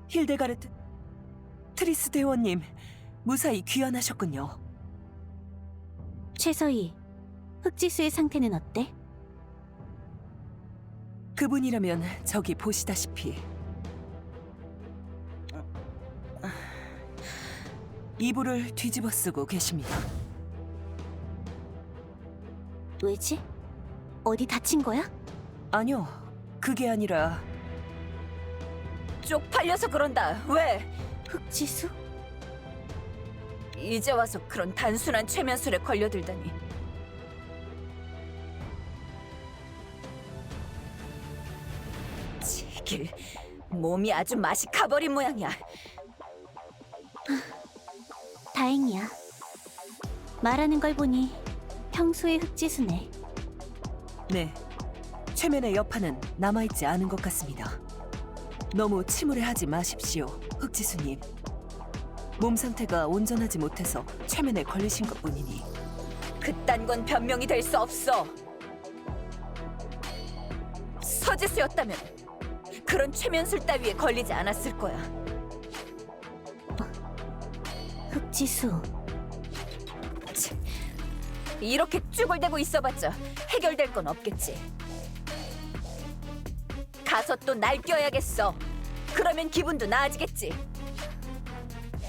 힐데가르트 트리스 대원님, 무사히 귀환하셨군요. 최서희, 흑지수의 상태는 어때? 그분이라면 저기 보시다시피 이불을 뒤집어 쓰고 계십니다. 왜지? 어디 다친 거야? 아니요, 그게 아니라 쪽팔려서 그런다. 왜? 흑지수? 이제 와서 그런 단순한 최면술에 걸려들다니. 지길, 몸이 아주 맛이 가버린 모양이야. 다행이야. 말하는 걸 보니 평소의 흑지수네. 네, 최면의 여파는 남아있지 않은 것 같습니다. 너무 침울해하지 마십시오, 흑지수님. 몸 상태가 온전하지 못해서 최면에 걸리신 것뿐이니. 그딴 건 변명이 될 수 없어. 서지수였다면 그런 최면술 따위에 걸리지 않았을 거야. 흑지수, 참, 이렇게 쭈글대고 있어봤자 해결될 건 없겠지. 가서 또 날뛰어야겠어. 그러면 기분도 나아지겠지.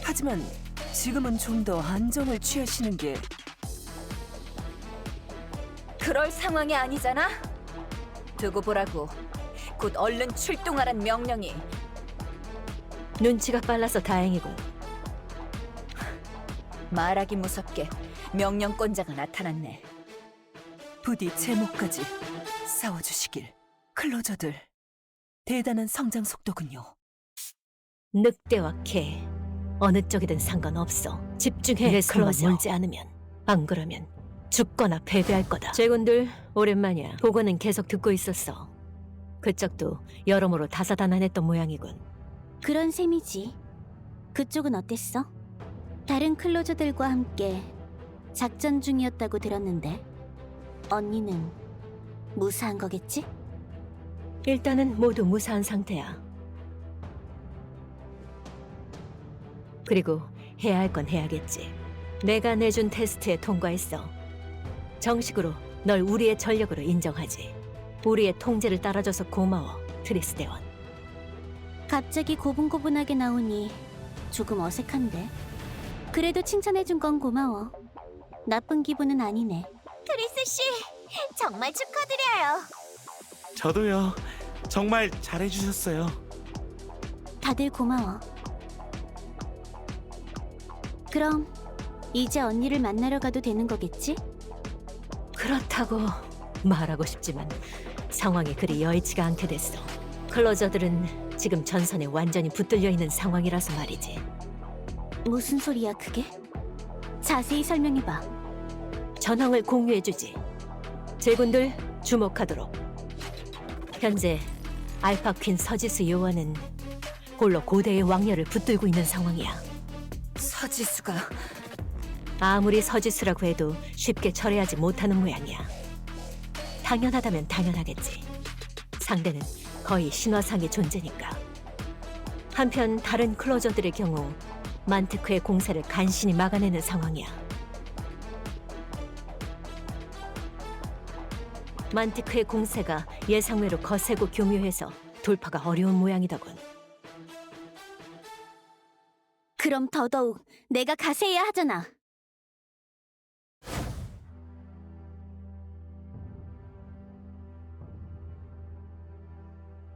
하지만 지금은 좀 더 안정을 취하시는 게... 그럴 상황이 아니잖아? 두고 보라고. 곧 얼른 출동하란 명령이. 눈치가 빨라서 다행이군. 말하기 무섭게 명령권자가 나타났네. 부디 제목까지 싸워주시길. 클로저들, 대단한 성장 속도군요. 늑대와 개, 어느 쪽이든 상관없어. 집중해. 내 손만 물지 않으면. 안 그러면 죽거나 패배할 거다. 제군들, 오랜만이야. 보고는 계속 듣고 있었어. 그쪽도 여러모로 다사다난했던 모양이군. 그런 셈이지. 그쪽은 어땠어? 다른 클로저들과 함께 작전 중이었다고 들었는데 언니는 무사한 거겠지? 일단은 모두 무사한 상태야. 그리고 해야 할 건 해야겠지. 내가 내준 테스트에 통과했어. 정식으로 널 우리의 전력으로 인정하지. 우리의 통제를 따라줘서 고마워, 트리스 대원. 갑자기 고분고분하게 나오니 조금 어색한데. 그래도 칭찬해준 건 고마워. 나쁜 기분은 아니네. 트리스 씨, 정말 축하드려요. 저도요. 정말 잘해주셨어요. 다들 고마워. 그럼 이제 언니를 만나러 가도 되는 거겠지? 그렇다고 말하고 싶지만 상황이 그리 여의치가 않게 됐어. 클로저들은 지금 전선에 완전히 붙들려 있는 상황이라서 말이지. 무슨 소리야 그게? 자세히 설명해봐. 전황을 공유해주지. 제군들 주목하도록. 현재 알파 퀸 서지수 요원은 홀로 고대의 왕녀를 붙들고 있는 상황이야. 서지수가... 아무리 서지수라고 해도 쉽게 철회하지 못하는 모양이야. 당연하다면 당연하겠지. 상대는 거의 신화상의 존재니까. 한편 다른 클로저들의 경우 만테크의 공세를 간신히 막아내는 상황이야. 만테크의 공세가 예상외로 거세고 교묘해서 돌파가 어려운 모양이더군. 그럼 더더욱 내가 가세해야 하잖아.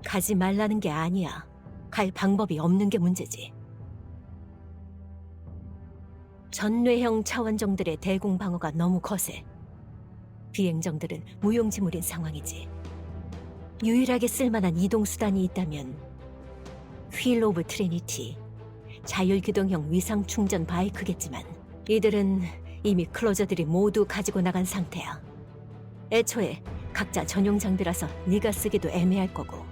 가지 말라는 게 아니야. 갈 방법이 없는 게 문제지. 전뇌형 차원정들의 대공방어가 너무 거세. 비행정들은 무용지물인 상황이지. 유일하게 쓸만한 이동수단이 있다면 휠 오브 트리니티, 자율기동형 위상충전 바이크겠지만 이들은 이미 클로저들이 모두 가지고 나간 상태야. 애초에 각자 전용 장비라서 네가 쓰기도 애매할 거고.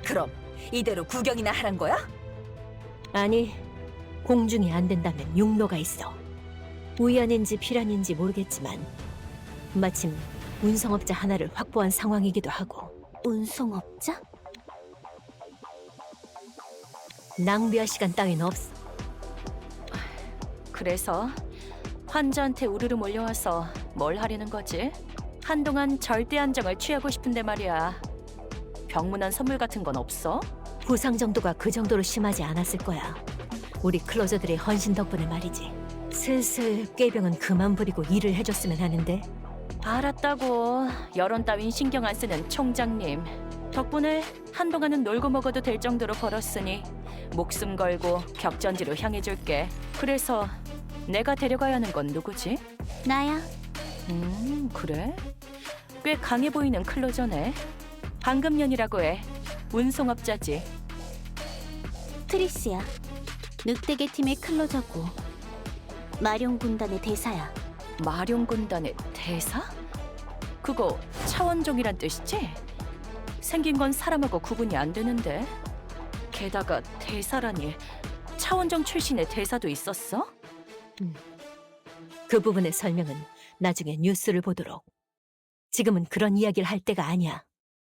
그럼 이대로 구경이나 하란 거야? 아니, 공중이 안 된다면 육로가 있어. 우연인지 필연인지 모르겠지만 마침 운송업자 하나를 확보한 상황이기도 하고. 운송업자? 낭비할 시간 따윈 없어. 그래서 환자한테 우르르 몰려와서 뭘 하려는 거지? 한동안 절대 안정을 취하고 싶은데 말이야. 병문안 선물 같은 건 없어? 부상 정도가 그 정도로 심하지 않았을 거야. 우리 클로저들의 헌신 덕분에 말이지. 슬슬 꾀병은 그만 부리고 일을 해줬으면 하는데. 알았다고. 여론 따윈 신경 안 쓰는 총장님. 덕분에 한동안은 놀고 먹어도 될 정도로 벌었으니 목숨 걸고 격전지로 향해줄게. 그래서 내가 데려가야 하는 건 누구지? 나야. 그래? 꽤 강해 보이는 클로저네. 방금년이라고 해. 운송업자지. 트리스야. 늑대계 팀의 클로저고 마룡 군단의 대사야. 마룡군단의 대사? 그거 차원종이란 뜻이지? 생긴 건 사람하고 구분이 안 되는데. 게다가 대사라니. 차원종 출신의 대사도 있었어? 그 부분의 설명은 나중에 뉴스를 보도록. 지금은 그런 이야기를 할 때가 아니야.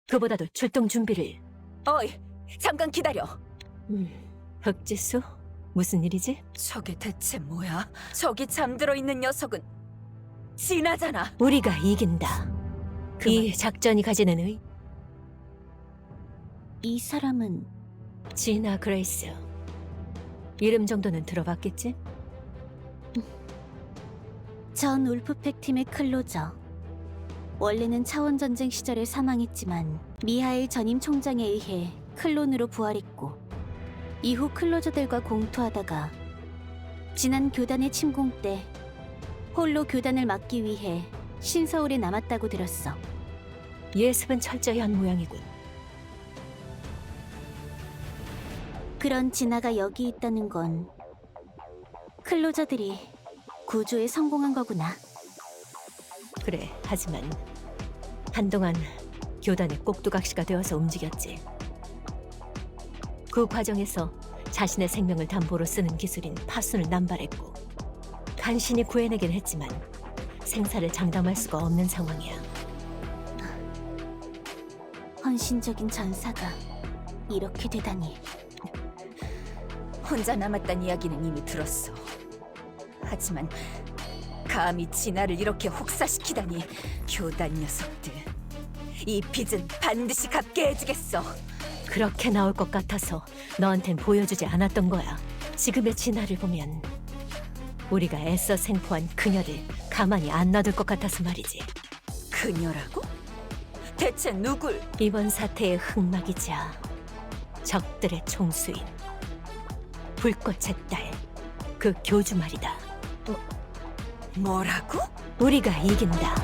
그보다도 출동 준비를. 어이, 잠깐 기다려. 흑지수? 무슨 일이지? 저게 대체 뭐야? 저기 잠들어 있는 녀석은 진아잖아. 우리가 이긴다. 이 작전이 가지는 이 사람은 지나 그레이스. 이름 정도는 들어봤겠지? 전 울프팩 팀의 클로저. 원래는 차원전쟁 시절에 사망했지만 미하엘 전임 총장에 의해 클론으로 부활했고 이후 클로저들과 공투하다가 지난 교단의 침공 때 홀로 교단을 막기 위해 신서울에 남았다고 들었어. 예습은 철저히 한 모양이군. 그런 진아가 여기 있다는 건 클로저들이 구조에 성공한 거구나. 그래, 하지만 한동안 교단의 꼭두각시가 되어서 움직였지. 그 과정에서 자신의 생명을 담보로 쓰는 기술인 파순을 남발했고 간신히 구해내긴 했지만 생사를 장담할 수가 없는 상황이야. 헌신적인 전사가 이렇게 되다니. 혼자 남았단 이야기는 이미 들었어. 하지만 감히 진아를 이렇게 혹사시키다니. 교단 녀석들. 이 빚은 반드시 갚게 해주겠어. 그렇게 나올 것 같아서 너한텐 보여주지 않았던 거야. 지금의 진아를 보면 우리가 애써 생포한 그녀를 가만히 안 놔둘 것 같아서 말이지. 그녀라고? 대체 누굴? 이번 사태의 흑막이자 적들의 총수인 불꽃의 딸, 그 교주 말이다. 뭐라고? 우리가 이긴다.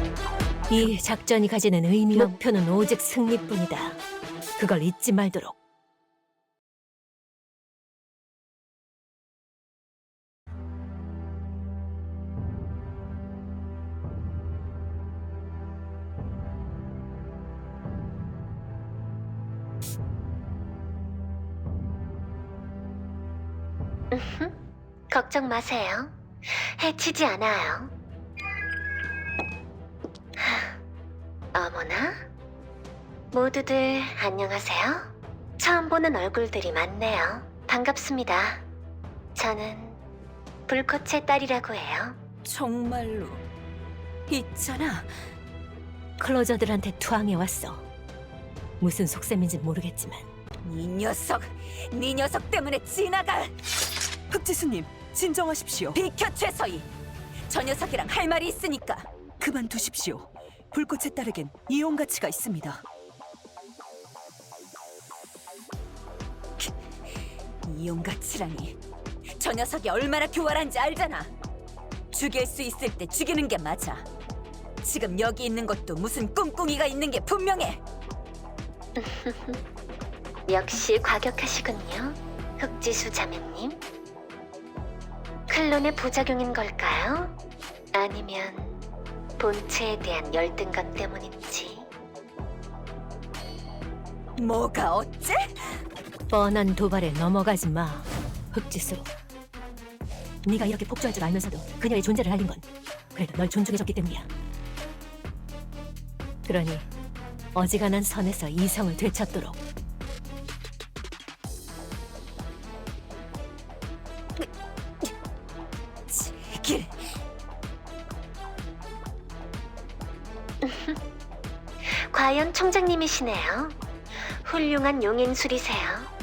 이 작전이 가지는 의미, 목표는 오직 승리뿐이다. 그걸 잊지 말도록. 걱정 마세요. 해치지 않아요. 어머나? 모두들 안녕하세요. 처음 보는 얼굴들이 많네요. 반갑습니다. 저는 불꽃의 딸이라고 해요. 정말로 있잖아. 클로저들한테 투항해왔어. 무슨 속셈인지 모르겠지만 네 녀석 때문에 진아가. 흑지수님, 진정하십시오. 비켜 최서희. 저 녀석이랑 할 말이 있으니까 그만두십시오. 불꽃의 딸에겐 이용 가치가 있습니다. 이용 가치라니. 저 녀석이 얼마나 교활한지 알잖아. 죽일 수 있을 때 죽이는 게 맞아. 지금 여기 있는 것도 무슨 꿍꿍이가 있는 게 분명해. 역시 과격하시군요. 흑지수 자매님. 클론의 부작용인 걸까요? 아니면 본체에 대한 열등감 때문인지. 뭐가 어째? 뻔한 도발에 넘어가지 마, 흑지수. 네가 이렇게 폭주할 줄 알면서도 그녀의 존재를 알린 건 그래도 널 존중해줬기 때문이야. 그러니 어지간한 선에서 이성을 되찾도록. 제길. 과연 총장님이시네요. 훌륭한 용인술이세요.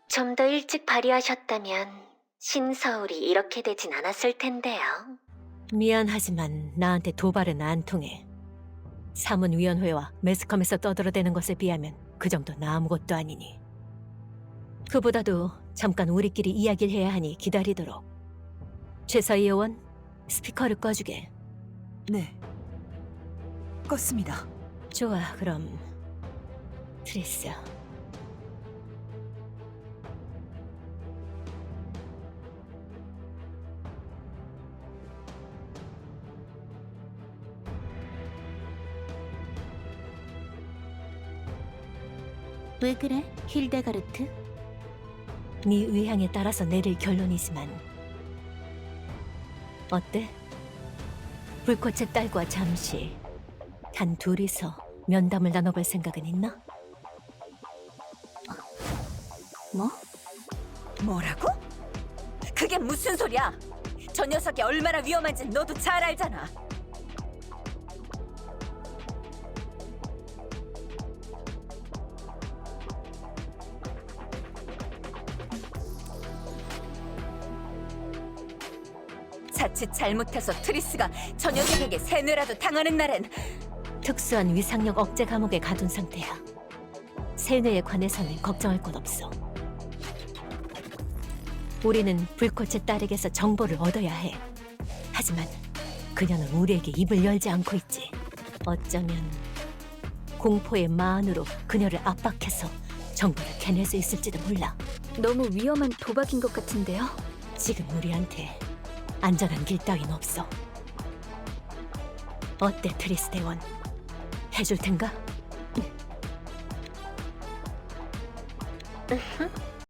좀 더 일찍 발휘하셨다면 신서울이 이렇게 되진 않았을 텐데요. 미안하지만 나한테 도발은 안 통해. 사문위원회와 매스컴에서 떠들어대는 것에 비하면 그 정도는 아무것도 아니니. 그보다도 잠깐 우리끼리 이야기를 해야 하니 기다리도록. 최사희 의원, 스피커를 꺼주게. 네. 껐습니다. 좋아, 그럼 트리스. 왜 그래, 힐데가르트? 네 의향에 따라서 내릴 결론이지만 어때? 불꽃의 딸과 잠시 단 둘이서 면담을 나눠볼 생각은 있나? 뭐? 뭐라고? 그게 무슨 소리야? 저 녀석이 얼마나 위험한지 너도 잘 알잖아. 자칫 잘못해서 트리스가 저 녀석에게 세뇌라도 당하는 날엔 특수한 위상력 억제 감옥에 가둔 상태야. 세뇌에 관해서는 걱정할 것 없어. 우리는 불꽃의 딸에게서 정보를 얻어야 해. 하지만 그녀는 우리에게 입을 열지 않고 있지. 어쩌면 공포의 마흔으로 그녀를 압박해서 정보를 캐낼 수 있을지도 몰라. 너무 위험한 도박인 것 같은데요? 지금 우리한테 안전한 길 따윈 없어. 어때, 트리스 대원? 해줄 텐가?